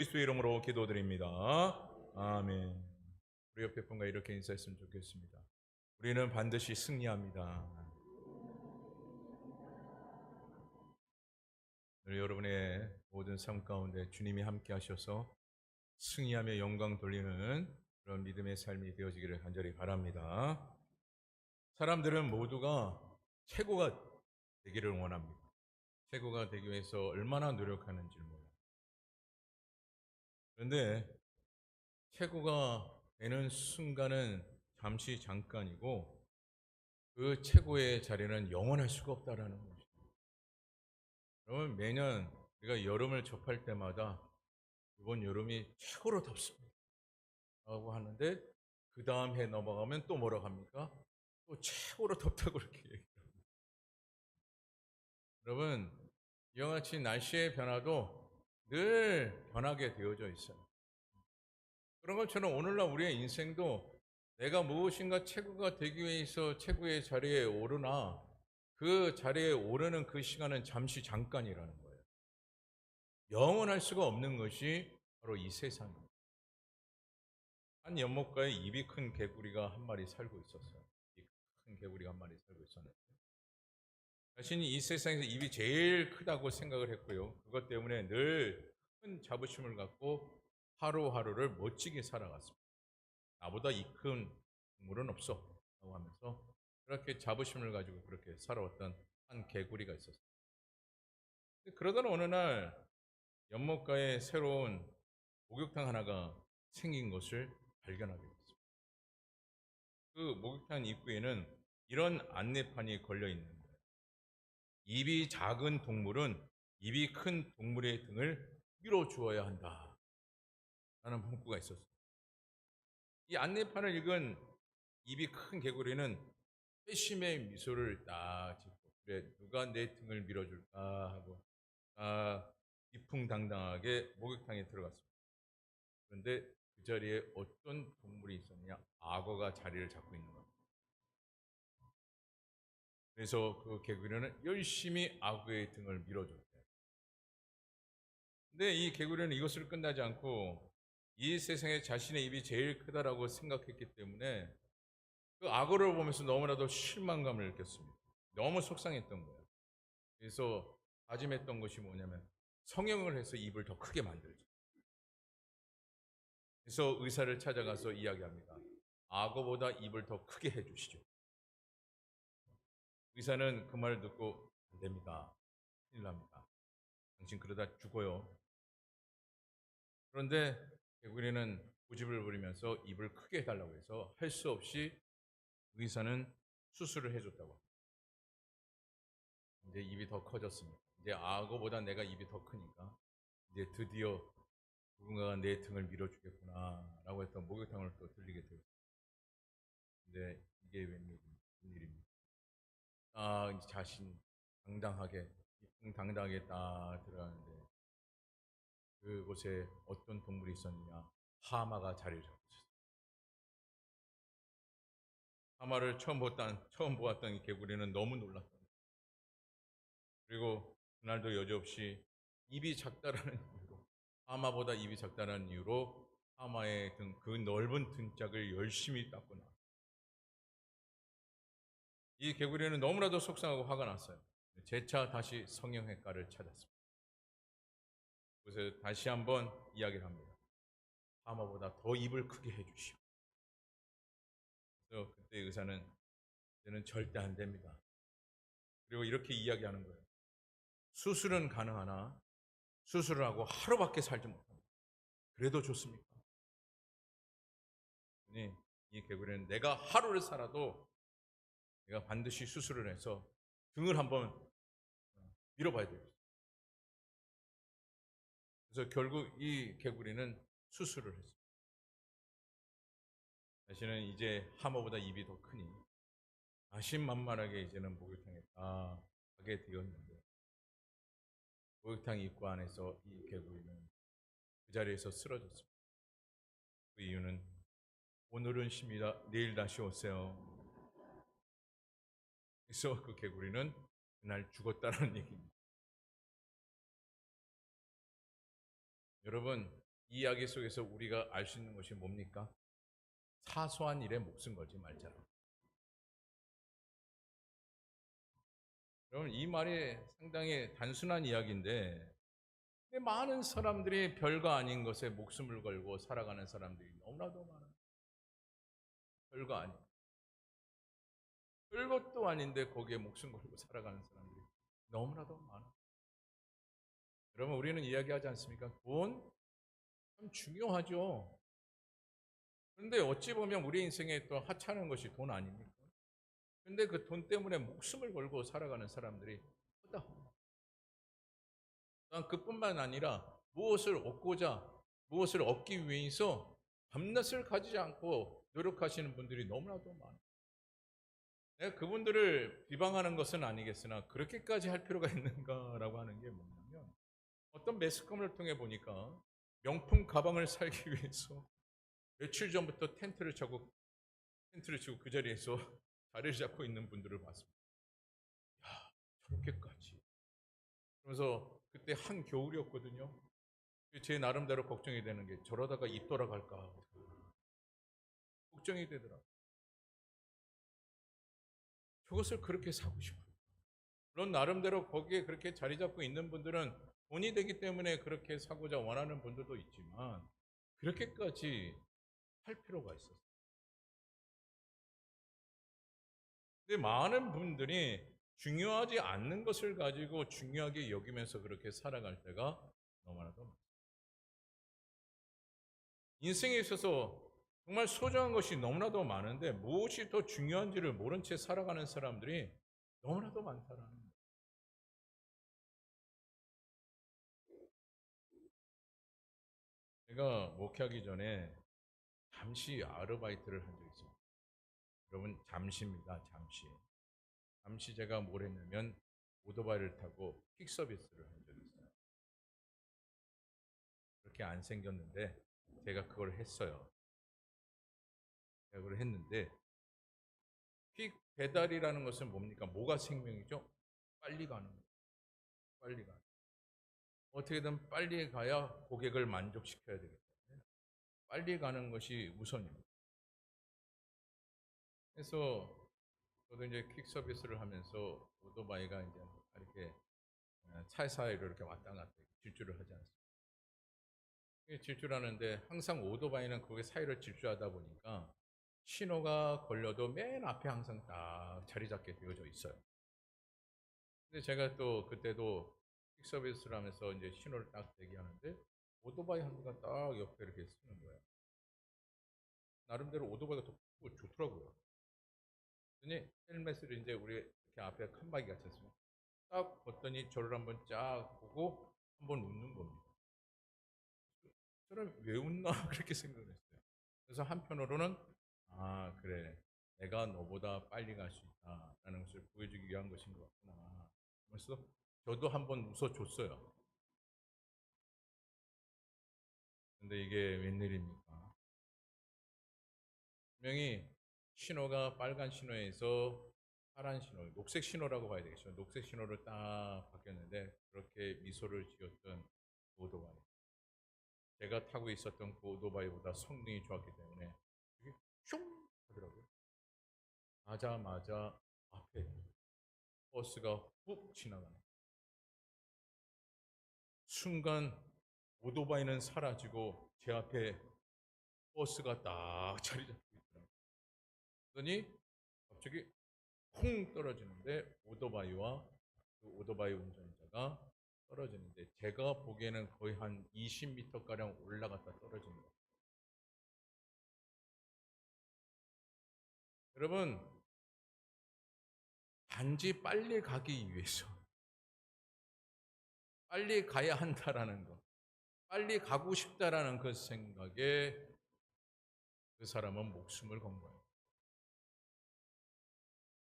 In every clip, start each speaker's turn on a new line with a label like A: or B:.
A: 그리스도의 이름으로 기도드립니다. 아멘. 우리 옆에 분과 이렇게 인사했으면 좋겠습니다. 우리는 반드시 승리합니다. 오늘 여러분의 모든 삶 가운데 주님이 함께 하셔서 승리하며 영광 돌리는 그런 믿음의 삶이 되어지기를 간절히 바랍니다. 사람들은 모두가 최고가 되기를 원합니다. 최고가 되기 위해서 얼마나 노력하는지 몰라요. 그런데 최고가 되는 순간은 잠시 잠깐이고 그 최고의 자리는 영원할 수가 없다라는 것이죠. 여러분, 매년 우리가 여름을 접할 때마다 이번 여름이 최고로 덥습니다 라고 하는데 그 다음 해 넘어가면 또 뭐라고 합니까? 또 최고로 덥다고 그렇게 얘기합니다. 여러분, 이와 같이 날씨의 변화도 늘 변하게 되어져 있어요. 그런 것처럼 오늘날 우리의 인생도 내가 무엇인가 최고가 되기 위해서 최고의 자리에 오르나 그 자리에 오르는 그 시간은 잠시 잠깐이라는 거예요. 영원할 수가 없는 것이 바로 이 세상입니다. 한 연못가에 입이 큰 개구리가 한 마리 살고 있었어요. 입이 큰 개구리가 한 마리 살고 있었는데 자신이 이 세상에서 입이 제일 크다고 생각을 했고요. 그것 때문에 늘 큰 자부심을 갖고 하루하루를 멋지게 살아갔습니다. 나보다 이 큰 동물은 없어 라고 하면서 그렇게 자부심을 가지고 그렇게 살아왔던 한 개구리가 있었어요. 그러던 어느 날 연못가에 새로운 목욕탕 하나가 생긴 것을 발견하게 됐습니다. 그 목욕탕 입구에는 이런 안내판이 걸려 있는 거예요. 입이 작은 동물은 입이 큰 동물의 등을 밀어주어야 한다 라는 문구가 있었어요. 이 안내판을 읽은 입이 큰 개구리는 회심의 미소를 딱 짓고 그래 누가 내 등을 밀어줄까 하고 이풍당당하게 목욕탕에 들어갔습니다. 그런데 그 자리에 어떤 동물이 있었냐? 악어가 자리를 잡고 있는 겁니다. 그래서 그 개구리는 열심히 악어의 등을 밀어줬대요. 근데 이 개구리는 이것을 끝나지 않고 이 세상에 자신의 입이 제일 크다라고 생각했기 때문에 그 악어를 보면서 너무나도 실망감을 느꼈습니다. 너무 속상했던 거예요. 그래서 다짐했던 것이 뭐냐면 성형을 해서 입을 더 크게 만들자. 그래서 의사를 찾아가서 이야기합니다. 악어보다 입을 더 크게 해주시죠. 의사는 그 말을 듣고 안 됩니다. 큰일 납니다. 당신 그러다 죽어요. 그런데 개구리는 고집을 부리면서 입을 크게 해달라고 해서 할 수 없이 의사는 수술을 해줬다고 합니다. 이제 입이 더 커졌습니다. 이제 악어보다 내가 입이 더 크니까 이제 드디어 누군가가 내 등을 밀어주겠구나 라고 했던 목욕탕을 또 들리게 되고 근데 이게 웬일입니까? 이제 자신 당당하게 당당하게 딱 들어가는데 그곳에 어떤 동물이 있었느냐? 하마가 자리를 잡고 있었어요. 하마를 처음 보았던 이 개구리는 너무 놀랐던 거예요. 그리고 그날도 여지없이 입이 작다라는 이유로 하마보다 입이 작다는 이유로 하마의 등, 그 넓은 등짝을 열심히 닦고 나왔어요. 이 개구리는 너무나도 속상하고 화가 났어요. 재차 다시 성형외과를 찾았습니다. 그래서 다시 한번 이야기를 합니다. 하마보다 더 입을 크게 해주시오. 그래서 그때 의사는 이제는 절대 안 됩니다. 그리고 이렇게 이야기하는 거예요. 수술은 가능하나 수술을 하고 하루밖에 살지 못합니다. 그래도 좋습니까? 이 개구리는 내가 하루를 살아도 내가 반드시 수술을 해서 등을 한번 밀어봐야 되겠어요. 그래서 결국 이 개구리는 수술을 했습니다. 자신은 이제 하마보다 입이 더 크니 자신만만하게 이제는 목욕탕에 딱 가게 되었는데 목욕탕 입구 안에서 이 개구리는 그 자리에서 쓰러졌습니다. 그 이유는 오늘은 쉽니다. 내일 다시 오세요. 그래서 그 개구리는 그날 죽었다는 얘기입니다. 여러분, 이 이야기 속에서 우리가 알 수 있는 것이 뭡니까? 사소한 일에 목숨 걸지 말자라. 여러분, 이 말이 상당히 단순한 이야기인데 많은 사람들이 별거 아닌 것에 목숨을 걸고 살아가는 사람들이 너무나도 많아요. 별거 아닌, 별것도 아닌데 거기에 목숨 걸고 살아가는 사람들이 너무나도 많아요. 여러분, 우리는 이야기하지 않습니까? 돈 참 중요하죠. 그런데 어찌 보면 우리 인생에 또 하찮은 것이 돈 아닙니까? 근데 그 돈 때문에 목숨을 걸고 살아가는 사람들이 크다. 또한 그뿐만 아니라 무엇을 얻고자, 무엇을 얻기 위해서 밤낮을 가지지 않고 노력하시는 분들이 너무나도 많아요. 내가 그분들을 비방하는 것은 아니겠으나 그렇게까지 할 필요가 있는가라고 하는 게 뭐냐면, 어떤 매스컴을 통해 보니까 명품 가방을 살기 위해서 며칠 전부터 텐트를 치고 그 자리에서 자리를 잡고 있는 분들을 봤습니다. 야, 저렇게까지. 그래서 그때 한겨울이었거든요. 제 나름대로 걱정이 되는 게, 저러다가 입 돌아갈까 걱정이 되더라고요. 저것을 그렇게 사고 싶어요. 물론 나름대로 거기에 그렇게 자리 잡고 있는 분들은 돈이 되기 때문에 그렇게 사고자 원하는 분들도 있지만, 그렇게까지 할 필요가 있었어요. 근데 많은 분들이 중요하지 않는 것을 가지고 중요하게 여기면서 그렇게 살아갈 때가 너무나도 많아요. 인생에 있어서 정말 소중한 것이 너무나도 많은데 무엇이 더 중요한지를 모른 채 살아가는 사람들이 너무나도 많다라는 거예요. 제가 목회하기 전에 잠시 아르바이트를 한 적이 있어요. 여러분, 잠시입니다. 잠시. 잠시 제가 뭘 했냐면 오토바이를 타고 퀵 서비스를 한 적이 있어요. 그렇게 안 생겼는데 제가 그걸 했어요. 제가 그걸 했는데, 퀵 배달이라는 것은 뭡니까? 뭐가 생명이죠? 빨리 가는 거예요. 빨리 가는. 어떻게든 빨리 가야 고객을 만족시켜야 되기 때문에 빨리 가는 것이 우선입니다. 그래서 저도 이제 퀵 서비스를 하면서 오토바이가 이제 이렇게 차 사이로 이렇게 왔다 갔다 질주를 하지 않습니까? 질주하는데 항상 오토바이는 거기 사이를 질주하다 보니까 신호가 걸려도 맨 앞에 항상 딱 자리 잡게 되어져 있어요. 근데 제가 또 그때도 퀵 서비스를 하면서 이제 신호를 딱 대기하는데 오토바이 한 대가 딱 옆에 이렇게 쓰는 거예요. 나름대로 오토바이가 더 좋더라고요. 그랬더니 헬멧을 이제 우리 이렇게 앞에 칸막이 같이 했습니다. 딱 봤더니 저를 한번 쫙 보고 한번 웃는 겁니다. 저를 왜 웃나 그렇게 생각을 했어요. 그래서 한편으로는 아 그래, 내가 너보다 빨리 갈 수 있다라는 것을 보여주기 위한 것인 것 같구나. 그래서 저도 한번 웃어줬어요. 근데 이게 웬일입니까? 분명히 신호가 빨간 신호에서 파란 신호, 녹색 신호라고 봐야 되겠죠. 녹색 신호를 딱 바뀌었는데 그렇게 미소를 지었던 오토바이. 제가 타고 있었던 그 오토바이보다 성능이 좋았기 때문에 이게 슝 하더라고요. 가자마자 앞에 버스가 훅 지나가는 순간 오토바이는 사라지고 제 앞에 버스가 딱 자리 잡고 있더라고요. 그러더니 갑자기 쿵 떨어지는데 오토바이와 그 오토바이 운전자가 떨어지는데, 제가 보기에는 거의 한 20m가량 올라갔다 떨어진 거예요. 여러분, 단지 빨리 가기 위해서 빨리 가야 한다라는 것, 빨리 가고 싶다라는 그 생각에 그 사람은 목숨을 건 거예요.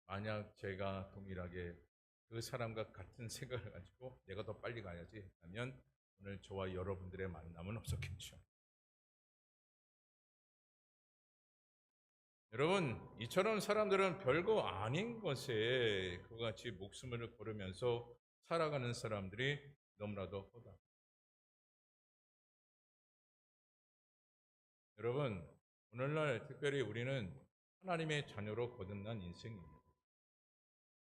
A: 만약 제가 동일하게 그 사람과 같은 생각을 가지고 내가 더 빨리 가야지 했다면 오늘 저와 여러분들의 만남은 없었겠죠. 여러분, 이처럼 사람들은 별거 아닌 것에 그같이 목숨을 걸으면서 살아가는 사람들이 너무나도 허다. 여러분, 오늘날 특별히 우리는 하나님의 자녀로 거듭난 인생입니다.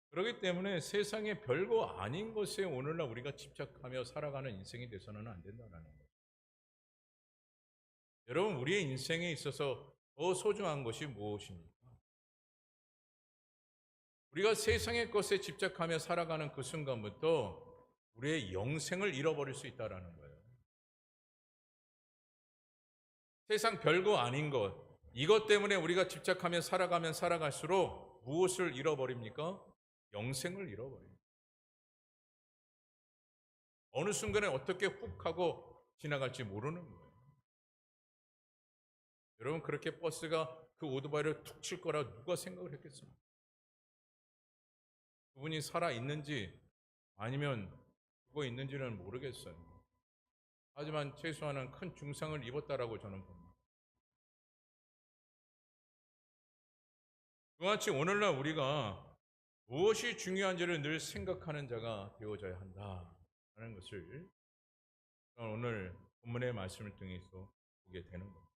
A: 그렇기 때문에 세상에 별거 아닌 것에 오늘날 우리가 집착하며 살아가는 인생이 돼서는 안 된다는 거예요. 여러분, 우리의 인생에 있어서 더 소중한 것이 무엇입니까? 우리가 세상의 것에 집착하며 살아가는 그 순간부터 우리의 영생을 잃어버릴 수 있다는 거예요. 세상 별거 아닌 것, 이것 때문에 우리가 집착하며 살아가면 살아갈수록 무엇을 잃어버립니까? 영생을 잃어버립니다. 어느 순간에 어떻게 훅 하고 지나갈지 모르는 거예요. 여러분, 그렇게 버스가 그 오토바이를 툭 칠 거라 누가 생각을 했겠습니까? 그분이 살아있는지 아니면 죽어 있는지는 모르겠어요. 하지만 최소한은 큰 중상을 입었다라고 저는 봅니다. 그같이 오늘날 우리가 무엇이 중요한지를 늘 생각하는 자가 되어져야 한다는 것을 오늘 본문의 말씀을 통해서 보게 되는 겁니다.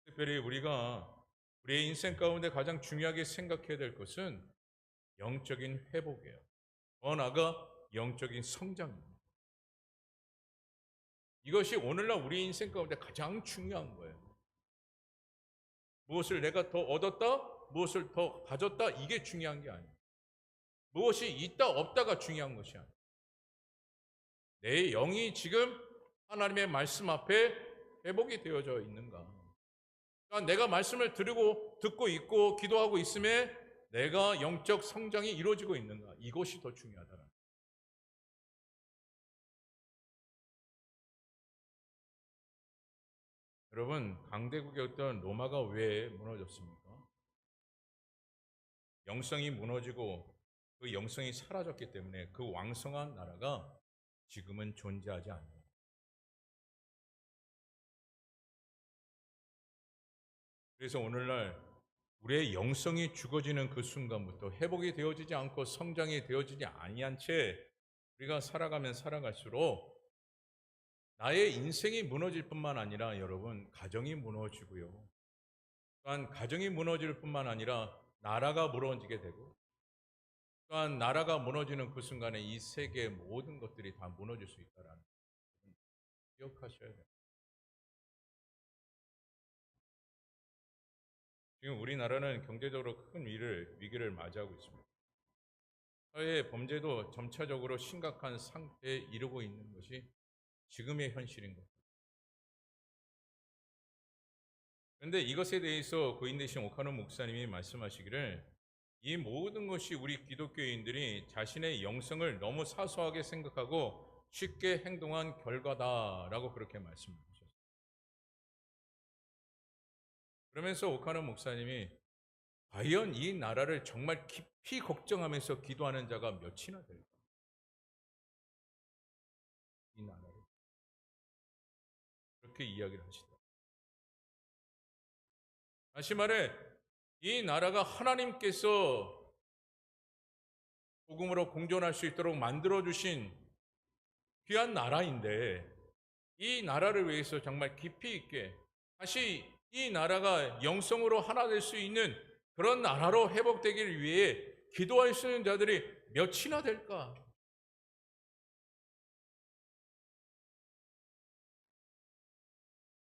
A: 특별히 우리가 우리의 인생 가운데 가장 중요하게 생각해야 될 것은 영적인 회복이에요. 더 나아가 영적인 성장입니다. 이것이 오늘날 우리 인생 가운데 가장 중요한 거예요. 무엇을 내가 더 얻었다, 무엇을 더 가졌다, 이게 중요한 게 아니에요. 무엇이 있다 없다가 중요한 것이 아니에요. 내 영이 지금 하나님의 말씀 앞에 회복이 되어져 있는가. 그러니까 내가 말씀을 듣고 있고 기도하고 있음에 내가 영적 성장이 이루어지고 있는가. 이것이 더 중요하다는. 여러분, 강대국이었던 로마가 왜 무너졌습니까? 영성이 무너지고 그 영성이 사라졌기 때문에 그 왕성한 나라가 지금은 존재하지 않아요. 그래서 오늘날 우리의 영성이 죽어지는 그 순간부터 회복이 되어지지 않고 성장이 되어지지 아니한 채 우리가 살아가면 살아갈수록 나의 인생이 무너질 뿐만 아니라 여러분 가정이 무너지고요. 또한 가정이 무너질 뿐만 아니라 나라가 무너지게 되고 또한 나라가 무너지는 그 순간에 이 세계의 모든 것들이 다 무너질 수 있다는 기억하셔야 돼요. 지금 우리나라는 경제적으로 큰 위기를 맞이하고 있습니다. 사회의 범죄도 점차적으로 심각한 상태에 이르고 있는 것이 지금의 현실인 것. 그런데 이것에 대해서 고인 되신 오카노 목사님이 말씀하시기를 이 모든 것이 우리 기독교인들이 자신의 영성을 너무 사소하게 생각하고 쉽게 행동한 결과다라고 그렇게 말씀하셨어요. 그러면서 오카노 목사님이 과연 이 나라를 정말 깊이 걱정하면서 기도하는 자가 몇이나 될까? 이 나라를 그렇게 이야기를 하시다. 다시 말해 이 나라가 하나님께서 복음으로 공존할 수 있도록 만들어 주신 귀한 나라인데 이 나라를 위해서 정말 깊이 있게 다시 이 나라가 영성으로 하나 될 수 있는 그런 나라로 회복되기를 위해 기도할 수 있는 자들이 몇이나 될까?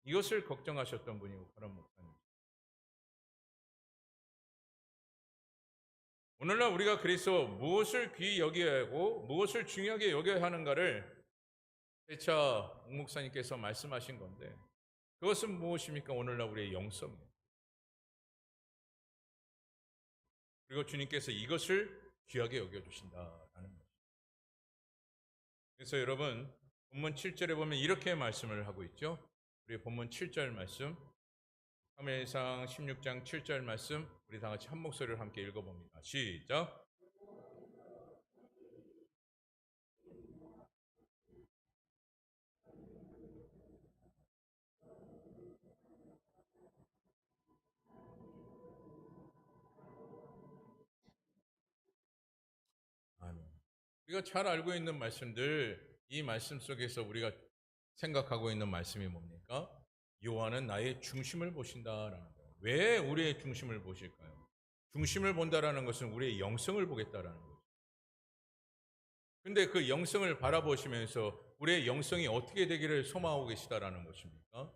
A: 이것을 걱정하셨던 분이 오카노 목사님. 오늘날 우리가 그래서 무엇을 귀히 여겨야 하고 무엇을 중요하게 여겨야 하는가를 재차 옥 목사님께서 말씀하신 건데 그것은 무엇입니까? 오늘날 우리의 영성이에요. 그리고 주님께서 이것을 귀하게 여겨주신다라는 거죠. 그래서 여러분 본문 7절에 보면 이렇게 말씀을 하고 있죠. 우리 본문 7절 말씀 사무엘상 16장 7절 말씀 우리 다 같이 한 목소리를 함께 읽어봅니다. 시작. 아멘. 우리가 잘 알고 있는 말씀들 이 말씀 속에서 우리가 생각하고 있는 말씀이 뭡니까? 여호와는 나의 중심을 보신다라는 거예요. 왜 우리의 중심을 보실까요? 중심을 본다라는 것은 우리의 영성을 보겠다라는 거죠. 근데 그 영성을 바라보시면서 우리의 영성이 어떻게 되기를 소망하고 계시다라는 것입니까?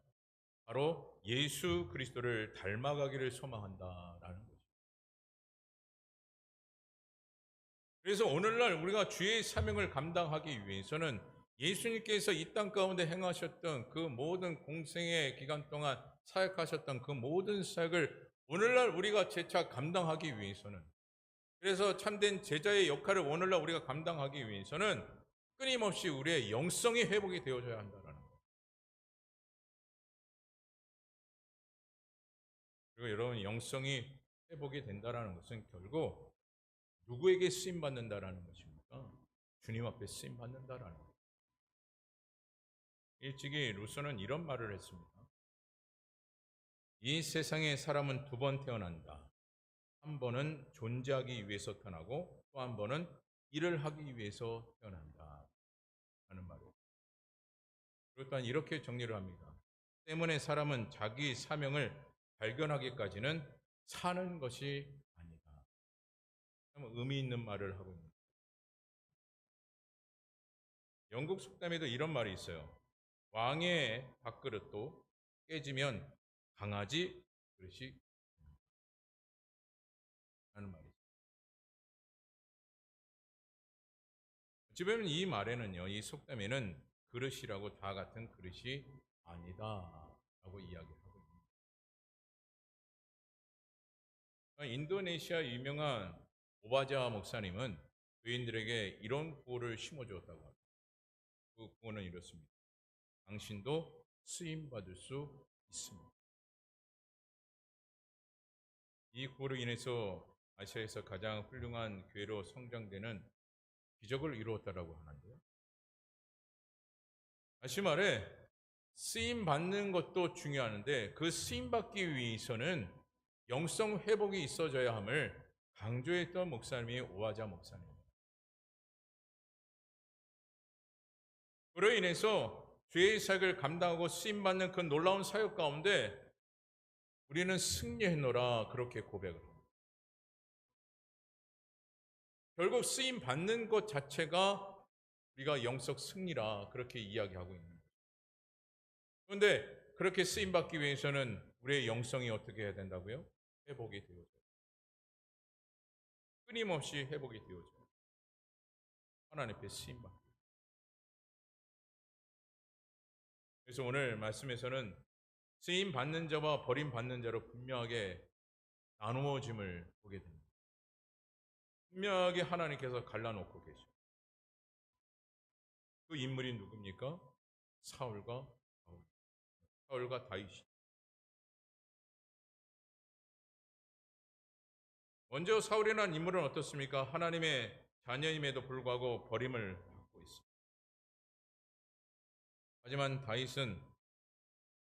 A: 바로 예수 그리스도를 닮아가기를 소망한다라는 거죠. 그래서 오늘날 우리가 주의 사명을 감당하기 위해서는 예수님께서 이 땅 가운데 행하셨던 그 모든 공생의 기간 동안 사역하셨던 그 모든 사역을 오늘날 우리가 재차 감당하기 위해서는, 그래서 참된 제자의 역할을 오늘날 우리가 감당하기 위해서는 끊임없이 우리의 영성이 회복이 되어져야 한다는 거예요. 그리고 여러분, 영성이 회복이 된다는 것은 결국 누구에게 쓰임 받는다라는 것입니까? 주님 앞에 쓰임 받는다라는 거예요. 일찍이 루소는 이런 말을 했습니다. 이 세상에 사람은 두 번 태어난다. 한 번은 존재하기 위해서 태어나고 또 한 번은 일을 하기 위해서 태어난다 하는 말이에요. 그리고 또한 이렇게 정리를 합니다. 때문에 사람은 자기 사명을 발견하기까지는 사는 것이 아니다. 참 의미 있는 말을 하고 있습니다. 영국 속담에도 이런 말이 있어요. 왕의 밥그릇도 깨지면 강아지 그릇이 하는 말이죠. 어찌 보면 이 말에는요, 이 속담에는 그릇이라고 다 같은 그릇이 아니다라고 이야기하고 있습니다. 인도네시아 유명한 오바자 목사님은 교인들에게 이런 구호를 심어주었다고 합니다. 그 구호는 이렇습니다. 당신도 쓰임 받을 수 있습니다. 이 구호로 인해서 아시아에서 가장 훌륭한 교회로 성장되는 기적을 이루었다라고 하는데요. 다시 말해 쓰임 받는 것도 중요한데 그 쓰임 받기 위해서는 영성 회복이 있어져야 함을 강조했던 목사님이 오아자 목사님입니다. 그로 인해서 주의 사역을 감당하고 쓰임 받는 그 놀라운 사역 가운데 우리는 승리했노라 그렇게 고백을 합니다. 결국 쓰임 받는 것 자체가 우리가 영적 승리라 그렇게 이야기하고 있는 거죠. 그런데 그렇게 쓰임 받기 위해서는 우리의 영성이 어떻게 해야 된다고요? 회복이 되어져요. 끊임없이 회복이 되어져요. 하나님 앞에 쓰임 받기. 그래서 오늘 말씀에서는 쓰임 받는 자와 버림 받는 자로 분명하게 나누어짐을 보게 됩니다. 분명하게 하나님께서 갈라놓고 계셔. 그 인물이 누굽니까? 사울과 바울. 사울과 다윗이. 먼저 사울이라는 인물은 어떻습니까? 하나님의 자녀임에도 불구하고 버림을 받고 있습니다. 하지만 다윗은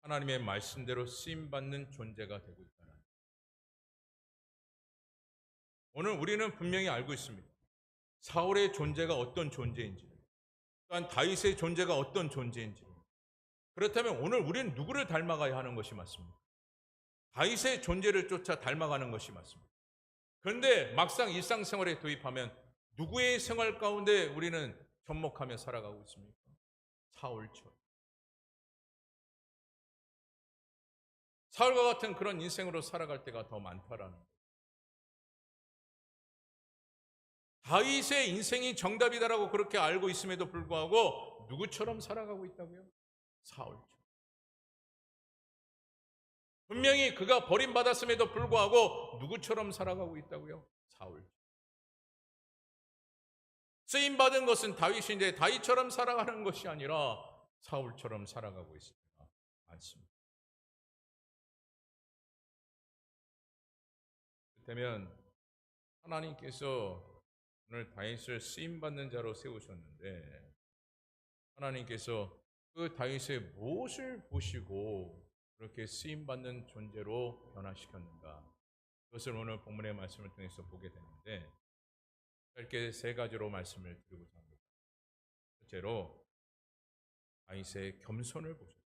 A: 하나님의 말씀대로 쓰임 받는 존재가 되고 있다는. 오늘 우리는 분명히 알고 있습니다. 사울의 존재가 어떤 존재인지, 또한 다윗의 존재가 어떤 존재인지. 그렇다면 오늘 우리는 누구를 닮아가야 하는 것이 맞습니까? 다윗의 존재를 쫓아 닮아가는 것이 맞습니다. 그런데 막상 일상생활에 도입하면 누구의 생활 가운데 우리는 접목하며 살아가고 있습니까? 사울처럼. 사울과 같은 그런 인생으로 살아갈 때가 더 많다라는 거예요. 다윗의 인생이 정답이다라고 그렇게 알고 있음에도 불구하고 누구처럼 살아가고 있다고요? 사울처럼. 분명히 그가 버림받았음에도 불구하고 누구처럼 살아가고 있다고요? 사울. 쓰임받은 것은 다윗인데 다윗처럼 살아가는 것이 아니라 사울처럼 살아가고 있을 때가 많습니다. 그렇다면 하나님께서 오늘 다윗을 쓰임받는 자로 세우셨는데 하나님께서 그 다윗의 무엇을 보시고 그렇게 쓰임받는 존재로 변화시켰는가? 그것을 오늘 본문의 말씀을 통해서 보게 되는데 짧게 세 가지로 말씀을 드리고자 합니다. 첫째로 다윗의 겸손을 보셨습니다.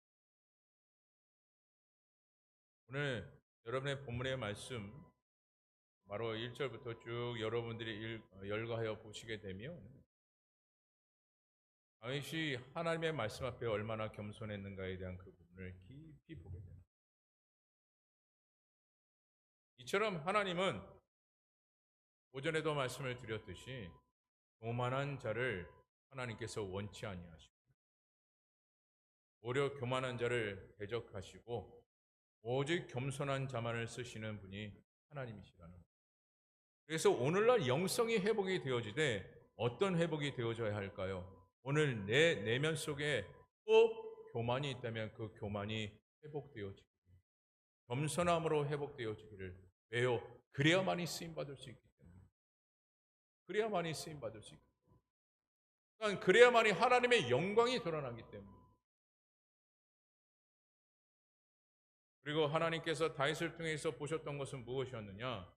A: 오늘 여러분의 본문의 말씀 바로 1절부터 쭉 여러분들이 열거하여 보시게 되면 다윗이 하나님의 말씀 앞에 얼마나 겸손했는가에 대한 그 부분을 깊이 보게 됩니다. 이처럼 하나님은 오전에도 말씀을 드렸듯이 교만한 자를 하나님께서 원치 아니하시고 오히려 교만한 자를 대적하시고 오직 겸손한 자만을 쓰시는 분이 하나님이시라는 거예요. 그래서 오늘날 영성이 회복이 되어지되 어떤 회복이 되어져야 할까요? 오늘 내 내면 속에 꼭 교만이 있다면 그 교만이 회복되어지기를, 겸손함으로 회복되어지기를. 왜요? 그래야만이 쓰임받을 수 있기 때문에. 그래야만이 쓰임받을 수 있기 때문에. 그러니까 그래야만이 하나님의 영광이 드러나기 때문에. 그리고 하나님께서 다윗을 통해서 보셨던 것은 무엇이었느냐?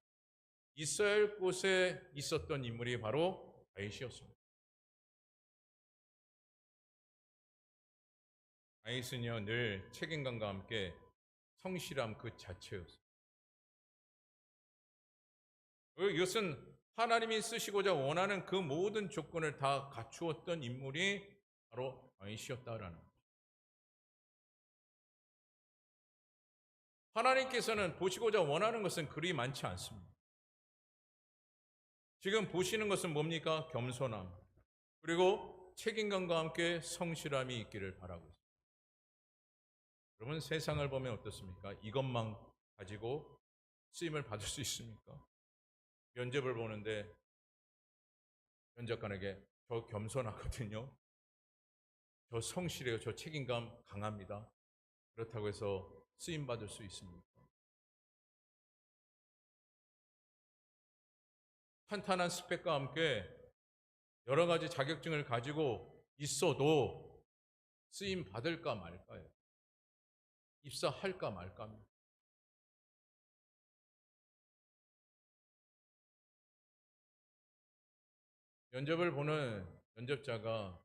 A: 있어야 할 곳에 있었던 인물이 바로 다윗이었습니다. 다윗은요, 늘 책임감과 함께 성실함 그 자체였어요. 이것은 하나님이 쓰시고자 원하는 그 모든 조건을 다 갖추었던 인물이 바로 다윗이었다라는 거예요. 하나님께서는 보시고자 원하는 것은 그리 많지 않습니다. 지금 보시는 것은 뭡니까? 겸손함, 그리고 책임감과 함께 성실함이 있기를 바라고 있습니다. 여러분, 세상을 보면 어떻습니까? 이것만 가지고 쓰임을 받을 수 있습니까? 면접을 보는데 면접관에게 저 겸손하거든요, 저 성실해요, 저 책임감 강합니다, 그렇다고 해서 쓰임 받을 수 있습니까? 탄탄한 스펙과 함께 여러 가지 자격증을 가지고 있어도 쓰임 받을까 말까요? 입사할까 말까입니다. 면접을 보는 면접자가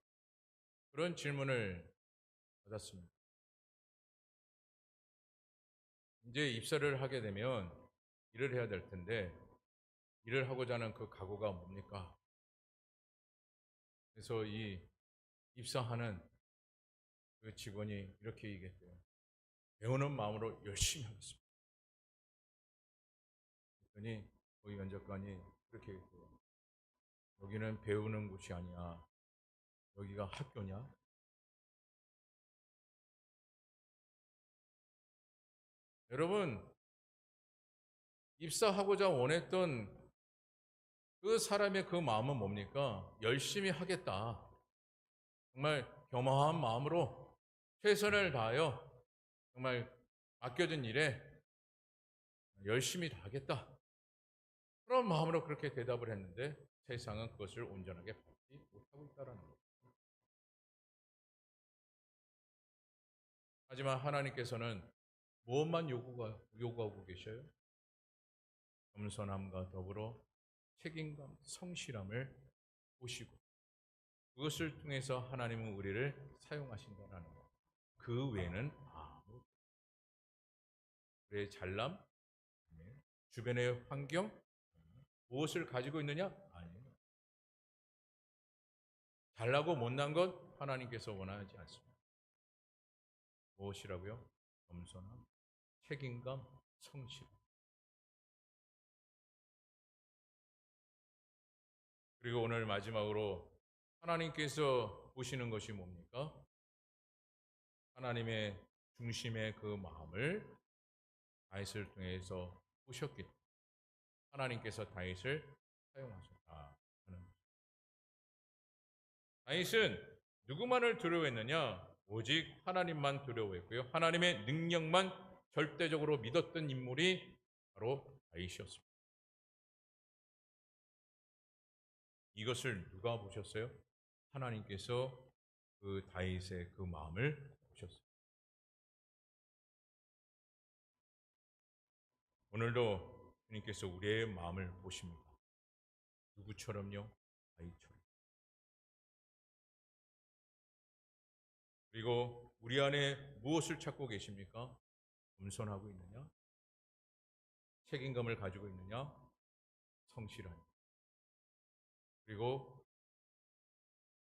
A: 그런 질문을 받았습니다. 이제 입사를 하게 되면 일을 해야 될 텐데 일을 하고자 하는 그 각오가 뭡니까? 그래서 이 입사하는 그 직원이 이렇게 얘기했대요. 배우는 마음으로 열심히 하겠습니다. 그랬더니 거기 면접관이 그렇게 얘기했대요. 여기는 배우는 곳이 아니야. 여기가 학교냐? 여러분, 입사하고자 원했던 그 사람의 그 마음은 뭡니까? 열심히 하겠다. 정말 겸허한 마음으로 최선을 다하여 정말 맡겨진 일에 열심히 다하겠다, 그런 마음으로 그렇게 대답을 했는데 세상은 그것을 온전하게 받지 못하고 있다는 거예요. 하지만 하나님께서는 무엇만 요구하고 계셔요? 겸손함과 더불어 책임감, 성실함을 보시고 그것을 통해서 하나님은 우리를 사용하신다는 것. 그 외에는 아무, 그의 잘남, 주변의 환경, 무엇을 가지고 있느냐? 아니에요. 잘나고 못난 것 하나님께서 원하지 않습니다. 무엇이라고요? 겸손함, 책임감, 성실. 그리고 오늘 마지막으로 하나님께서 보시는 것이 뭡니까? 하나님의 중심의 그 마음을 다윗을 통해서 보셨기 때문에 하나님께서 다윗을 사용하셨다 하는 거죠. 다윗은 누구만을 두려워했느냐? 오직 하나님만 두려워했고요. 하나님의 능력만 절대적으로 믿었던 인물이 바로 다윗이었습니다. 이것을 누가 보셨어요? 하나님께서 그 다윗의 그 마음을 보셨어요. 오늘도 주님께서 우리의 마음을 보십니다. 누구처럼요? 다윗처럼. 그리고 우리 안에 무엇을 찾고 계십니까? 겸손하고 있느냐? 책임감을 가지고 있느냐? 성실하냐? 그리고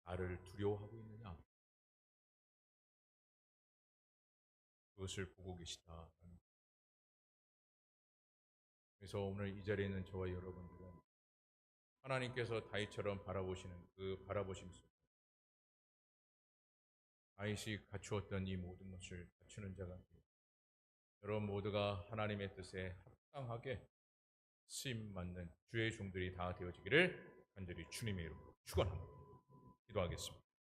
A: 나를 두려워하고 있느냐? 그것을 보고 계시다. 그래서 오늘 이 자리에 있는 저와 여러분들은 하나님께서 다윗처럼 바라보시는 그 바라보심 속에 다윗이 갖추었던 이 모든 것을 갖추는 자가 되고 여러분 모두가 하나님의 뜻에 합당하게 쓰임 받는 주의 종들이 다 되어지기를 간절히 주님의 이름으로 축원합니다. 기도하겠습니다.